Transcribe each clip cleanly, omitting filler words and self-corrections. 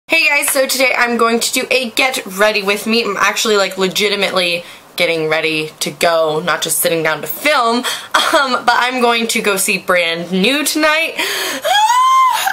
Hey guys, so today I'm going to do a get ready with me. I'm actually like legitimately getting ready to go, not just sitting down to film, but I'm going to go see Brand New tonight.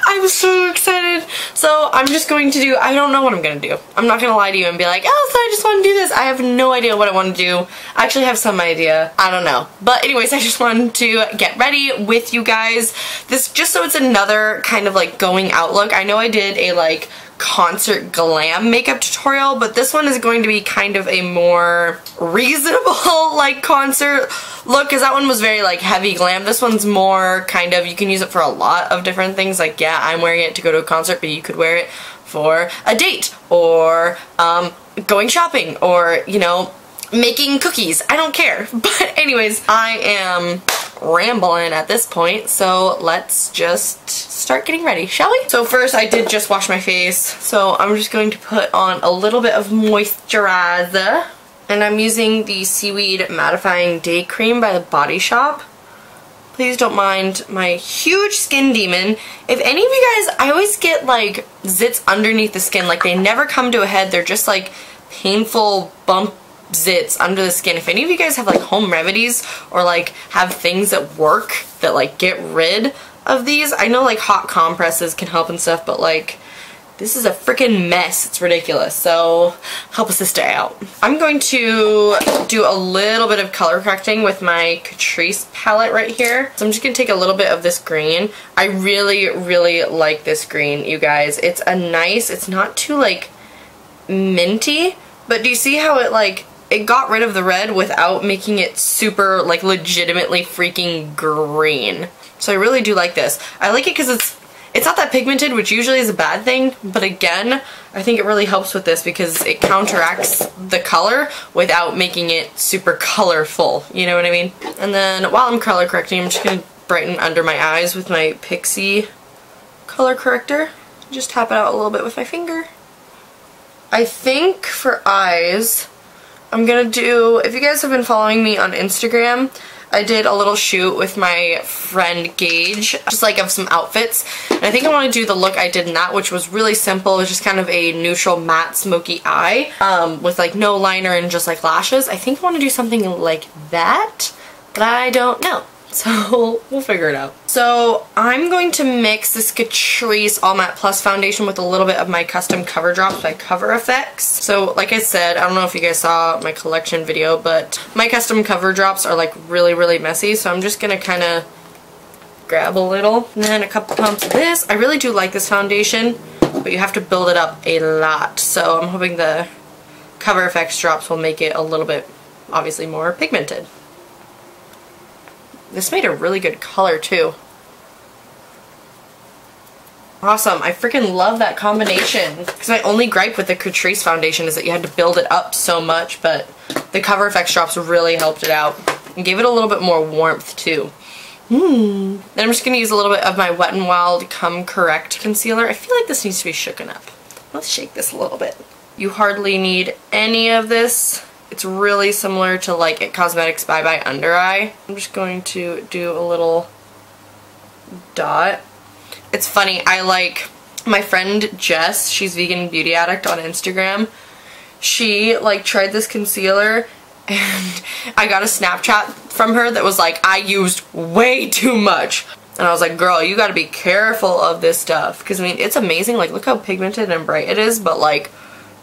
I'm so excited. So I'm just going to do, I don't know what I'm going to do. I'm not going to lie to you and be like, oh, so I just want to do this. I have no idea what I want to do. I actually have some idea. I don't know. But anyways, I just wanted to get ready with you guys. This, just so it's another kind of like going out look. I know I did a like concert glam makeup tutorial, but this one is going to be kind of a more reasonable like concert look, because that one was very like heavy glam. This one's more kind of, you can use it for a lot of different things. Like, yeah, I'm wearing it to go to a concert, but you could wear it for a date or going shopping or, you know, making cookies. I don't care. But anyways, I am rambling at this point, so let's just start getting ready, shall we? So first, I did just wash my face, so I'm just going to put on a little bit of moisturizer, and I'm using the Seaweed Mattifying Day Cream by The Body Shop. Please don't mind my huge skin demon. If any of you guys, I always get like zits underneath the skin, like they never come to a head, they're just like painful bump zits under the skin. If any of you guys have like home remedies or like have things that work that like get rid of these, I know like hot compresses can help and stuff, but like this is a freaking mess. It's ridiculous. So help a sister out. I'm going to do a little bit of color correcting with my Catrice palette right here. So I'm just going to take a little bit of this green. I really, really like this green, you guys. It's a nice, it's not too like minty, but do you see how it like, it got rid of the red without making it super, like, legitimately freaking green. So I really do like this. I like it because it's not that pigmented, which usually is a bad thing, but again, I think it really helps with this because it counteracts the color without making it super colorful, you know what I mean? And then while I'm color correcting, I'm just going to brighten under my eyes with my Pixie color corrector. Just tap it out a little bit with my finger. I think for eyes, I'm gonna do, if you guys have been following me on Instagram, I did a little shoot with my friend Gage, just like of some outfits, and I think I want to do the look I did in that, which was really simple. It was just kind of a neutral matte smoky eye, with like no liner and just like lashes. I think I want to do something like that, but I don't know. So we'll figure it out. So I'm going to mix this Catrice All Matte Plus foundation with a little bit of my custom cover drops by Cover FX. So like I said, I don't know if you guys saw my collection video, but my custom cover drops are like really, really messy. So I'm just gonna kind of grab a little and then a couple pumps of this. I really do like this foundation, but you have to build it up a lot. So I'm hoping the Cover FX drops will make it a little bit, obviously, more pigmented. This made a really good color too. Awesome. I freaking love that combination. Because my only gripe with the Catrice foundation is that you had to build it up so much, but the Cover FX drops really helped it out and gave it a little bit more warmth too. Then I'm just going to use a little bit of my Wet n Wild Come Correct concealer. I feel like this needs to be shooken up. Let's shake this a little bit. You hardly need any of this. It's really similar to like It Cosmetics Bye Bye Under Eye. I'm just going to do a little dot. It's funny, I like my friend Jess, she's Vegan Beauty Addict on Instagram. She like tried this concealer and I got a Snapchat from her that was like, I used way too much. And I was like, girl, you gotta be careful of this stuff. Because I mean, it's amazing, like look how pigmented and bright it is, but like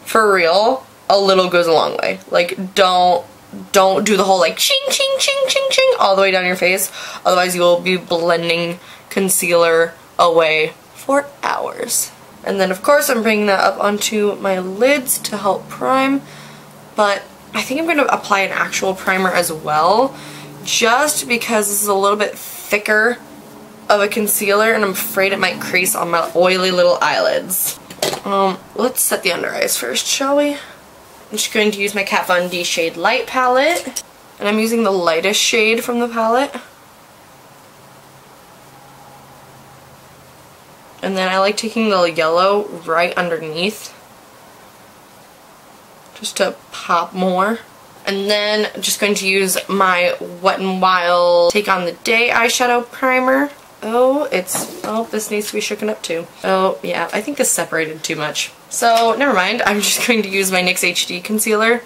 for real, a little goes a long way. Like, don't do the whole like ching ching ching ching ching all the way down your face. Otherwise you will be blending concealer away for hours. And then of course I'm bringing that up onto my lids to help prime. But I think I'm going to apply an actual primer as well, just because this is a little bit thicker of a concealer and I'm afraid it might crease on my oily little eyelids. Let's set the under eyes first, shall we? I'm just going to use my Kat Von D Shade Light palette, and I'm using the lightest shade from the palette. And then I like taking the yellow right underneath, just to pop more. And then I'm just going to use my Wet n Wild Take on the Day eyeshadow primer. Oh, this needs to be shooken up too. Oh, yeah, I think this separated too much. So never mind, I'm just going to use my NYX HD concealer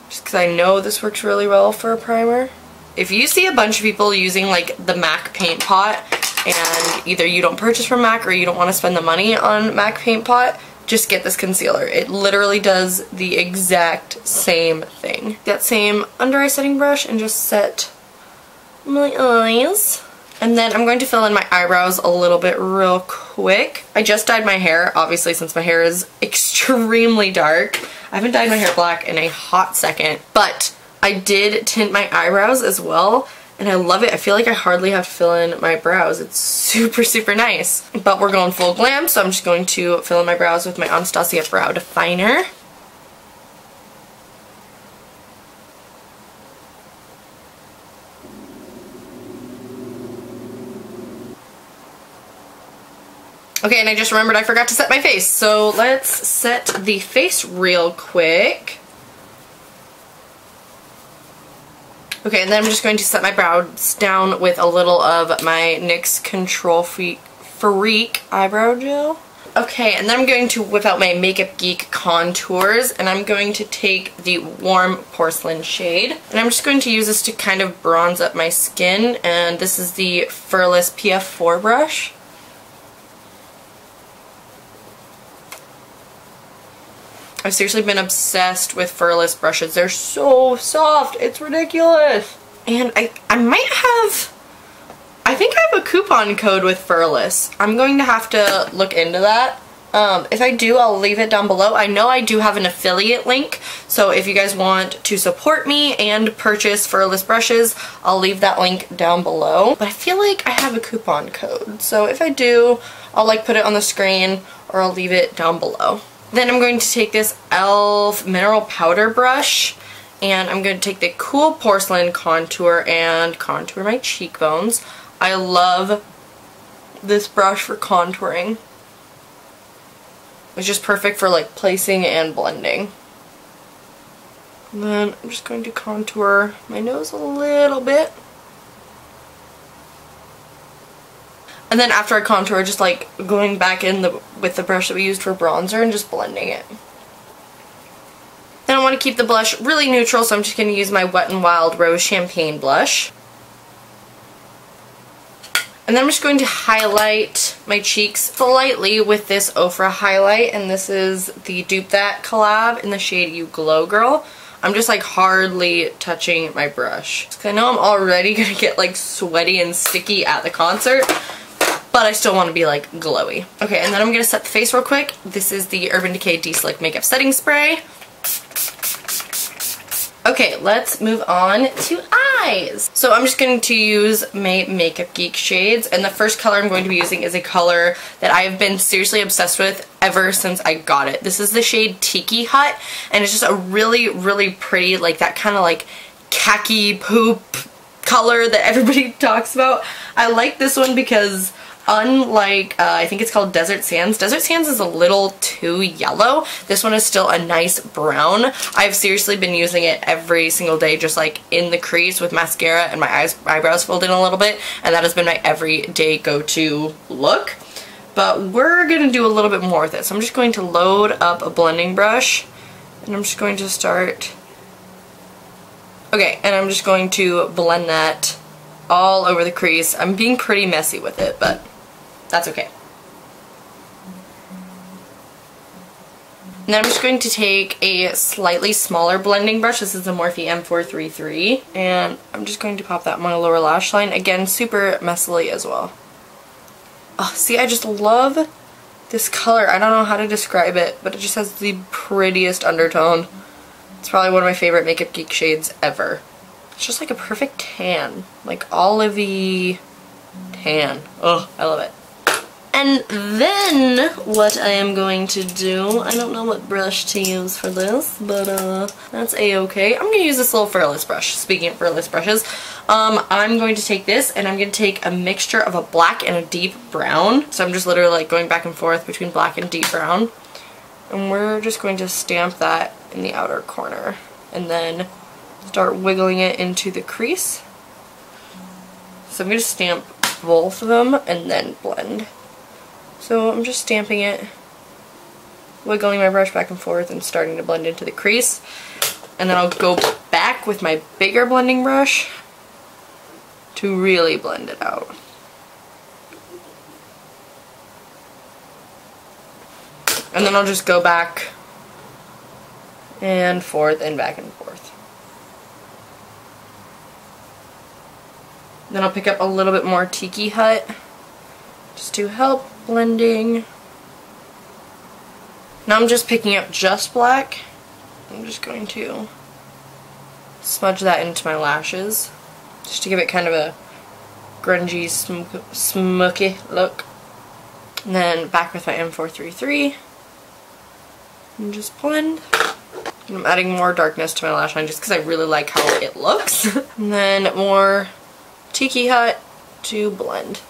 just because I know this works really well for a primer. If you see a bunch of people using like the MAC paint pot and either you don't purchase from MAC or you don't want to spend the money on MAC paint pot, just get this concealer. It literally does the exact same thing. That same under eye setting brush and just set my eyes. And then I'm going to fill in my eyebrows a little bit real quick. I just dyed my hair, obviously, since my hair is extremely dark. I haven't dyed my hair black in a hot second, but I did tint my eyebrows as well, and I love it. I feel like I hardly have to fill in my brows. It's super, super nice. But we're going full glam, so I'm just going to fill in my brows with my Anastasia Brow definer. Okay, and I just remembered I forgot to set my face, so let's set the face real quick. Okay, and then I'm just going to set my brows down with a little of my NYX Control Freak eyebrow gel. Okay, and then I'm going to whip out my Makeup Geek contours, and I'm going to take the warm porcelain shade, and I'm just going to use this to kind of bronze up my skin, and this is the Furless PF4 brush. I've seriously been obsessed with Furless brushes. They're so soft. It's ridiculous. And I think I have a coupon code with Furless. I'm going to have to look into that. If I do, I'll leave it down below. I know I do have an affiliate link, so if you guys want to support me and purchase Furless brushes, I'll leave that link down below. But I feel like I have a coupon code, so if I do, I'll like put it on the screen or I'll leave it down below. Then I'm going to take this e.l.f. mineral powder brush, and I'm going to take the Cool Porcelain contour and contour my cheekbones. I love this brush for contouring. It's just perfect for like placing and blending. And then I'm just going to contour my nose a little bit. And then after I contour, just like going back in with the brush that we used for bronzer and just blending it. Then I want to keep the blush really neutral, so I'm just going to use my Wet n Wild Rose Champagne blush. And then I'm just going to highlight my cheeks slightly with this Ofra highlight, and this is the Dupethat collab in the shade You Glow Girl. I'm just like hardly touching my brush. I know I'm already going to get like sweaty and sticky at the concert, but I still want to be like glowy. Okay, and then I'm going to set the face real quick. This is the Urban Decay De-Slick Makeup Setting Spray. Okay, let's move on to eyes. So I'm just going to use my Makeup Geek shades, and the first color I'm going to be using is a color that I have been seriously obsessed with ever since I got it. This is the shade Tiki Hut, and it's just a really, really pretty, like that kind of like khaki poop color that everybody talks about. I like this one because unlike, I think it's called Desert Sands. Desert Sands is a little too yellow. This one is still a nice brown. I've seriously been using it every single day, just like in the crease with mascara and my eyebrows filled in a little bit, and that has been my everyday go-to look. But we're going to do a little bit more with it. So I'm just going to load up a blending brush, and I'm just going to start. Okay, and I'm just going to blend that all over the crease. I'm being pretty messy with it, but that's okay. And then I'm just going to take a slightly smaller blending brush. This is the Morphe M433. And I'm just going to pop that on my lower lash line. Again, super messily as well. Oh, see, I just love this color. I don't know how to describe it, but it just has the prettiest undertone. It's probably one of my favorite Makeup Geek shades ever. It's just like a perfect tan. Like olivey tan. Oh, I love it. And then what I am going to do, I don't know what brush to use for this, but that's a-okay. I'm going to use this little Furless brush. Speaking of Furless brushes, I'm going to take this and I'm going to take a mixture of a black and a deep brown. So I'm just literally like going back and forth between black and deep brown. And we're just going to stamp that in the outer corner and then start wiggling it into the crease. So I'm going to stamp both of them and then blend. So I'm just stamping it wiggling my brush back and forth and starting to blend into the crease. And then I'll go back with my bigger blending brush to really blend it out. And then I'll just go back and forth and back and forth. Then I'll pick up a little bit more Tiki Hut just to help blending. Now I'm just picking up just black. I'm just going to smudge that into my lashes just to give it kind of a grungy, smoky look. And then back with my M433 and just blend. And I'm adding more darkness to my lash line just because I really like how it looks. And then more Tiki Hut to blend.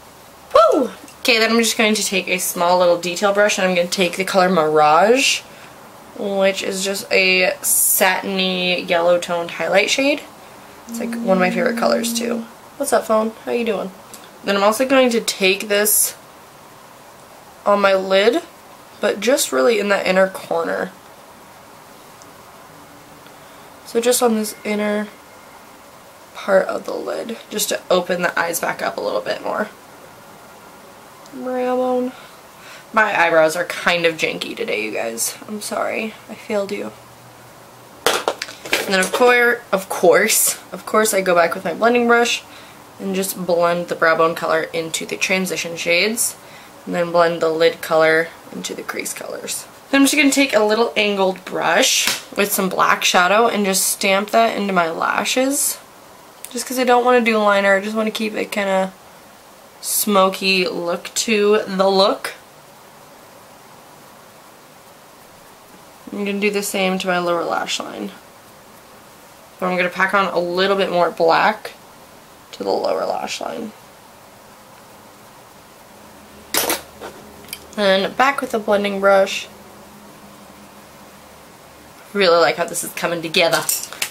Woo! Okay, then I'm just going to take a small little detail brush and I'm going to take the color Mirage, which is just a satiny yellow toned highlight shade. It's like one of my favorite colors too. What's up, phone? How you doing? Then I'm also going to take this on my lid, but just really in that inner corner. So just on this inner part of the lid, just to open the eyes back up a little bit more. Brow bone. My eyebrows are kind of janky today, you guys. I'm sorry. I failed you. And then of course, I go back with my blending brush and just blend the brow bone color into the transition shades. And then blend the lid color into the crease colors. Then I'm just going to take a little angled brush with some black shadow and just stamp that into my lashes. Just because I don't want to do liner, I just want to keep it kind of smoky look to the look. I'm going to do the same to my lower lash line. But I'm going to pack on a little bit more black to the lower lash line. Then back with the blending brush. Really like how this is coming together.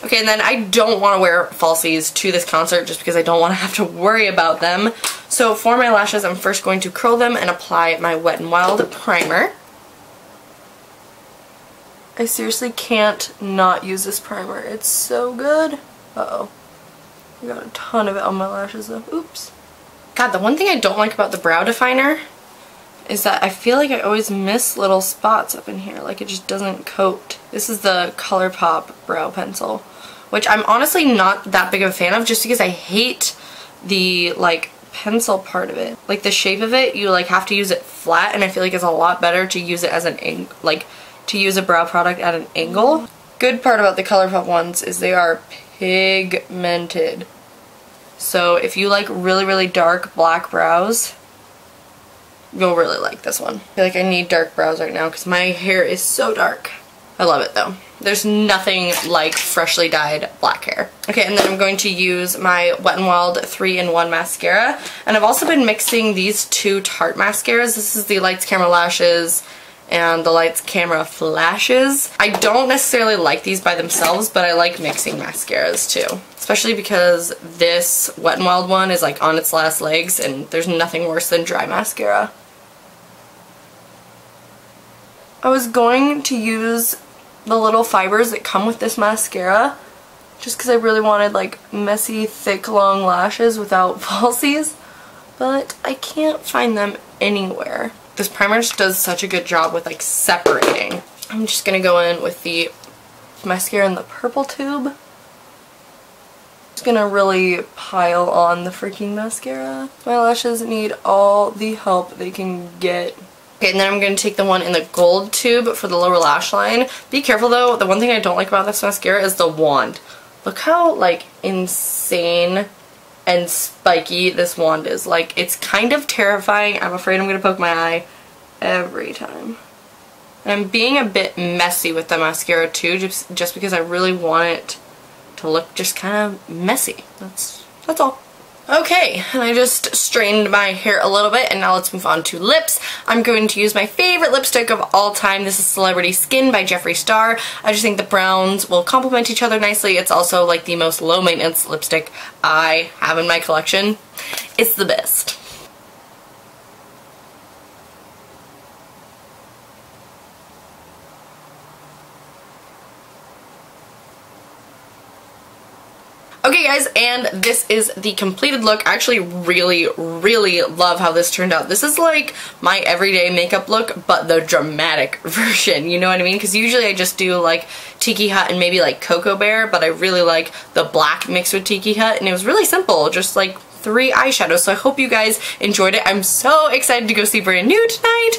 Okay, and then I don't want to wear falsies to this concert just because I don't want to have to worry about them. So for my lashes, I'm first going to curl them and apply my Wet n Wild primer. I seriously can't not use this primer. It's so good. Uh-oh. I got a ton of it on my lashes though. Oops. God, the one thing I don't like about the brow definer is that I feel like I always miss little spots up in here. Like it just doesn't coat. This is the ColourPop brow pencil, which I'm honestly not that big of a fan of just because I hate the like pencil part of it. Like the shape of it, you like have to use it flat, and I feel like it's a lot better to use it as an to use a brow product at an angle. Good part about the ColourPop ones is they are pigmented. So if you like really, really dark black brows, you'll really like this one. I feel like I need dark brows right now because my hair is so dark. I love it though. There's nothing like freshly dyed black hair. Okay, and then I'm going to use my Wet n Wild 3-in-1 mascara. And I've also been mixing these two Tarte mascaras. This is the Lights Camera Lashes and the Lights Camera Flashes. I don't necessarily like these by themselves, but I like mixing mascaras too. Especially because this Wet n Wild one is like on its last legs and there's nothing worse than dry mascara. I was going to use the little fibers that come with this mascara just because I really wanted like messy, thick, long lashes without falsies, but I can't find them anywhere. This primer just does such a good job with like separating. I'm just gonna go in with the mascara in the purple tube. Just gonna really pile on the freaking mascara. My lashes need all the help they can get. Okay, and then I'm going to take the one in the gold tube for the lower lash line. Be careful though, the one thing I don't like about this mascara is the wand. Look how like insane and spiky this wand is. Like, it's kind of terrifying. I'm afraid I'm going to poke my eye every time. And I'm being a bit messy with the mascara too, just because I really want it to look just kind of messy. That's all. Okay, and I just strained my hair a little bit, and now let's move on to lips. I'm going to use my favorite lipstick of all time. This is Celebrity Skin by Jeffree Star. I just think the browns will complement each other nicely. It's also like the most low maintenance lipstick I have in my collection. It's the best. Okay guys, and this is the completed look. I actually really love how this turned out. This is like my everyday makeup look, but the dramatic version, you know what I mean? Because usually I just do like Tiki Hut and maybe like Cocoa Bear, but I really like the black mixed with Tiki Hut, and it was really simple, just like 3 eyeshadows. So I hope you guys enjoyed it. I'm so excited to go see Brand New tonight.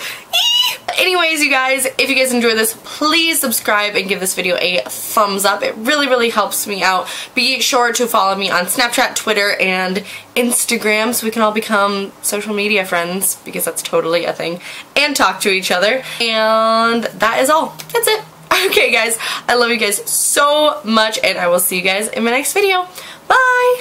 Anyways, you guys, if you guys enjoyed this, please subscribe and give this video a thumbs up. It really helps me out. Be sure to follow me on Snapchat, Twitter, and Instagram so we can all become social media friends, because that's totally a thing, and talk to each other. And that is all. That's it. Okay guys, I love you guys so much, and I will see you guys in my next video. Bye!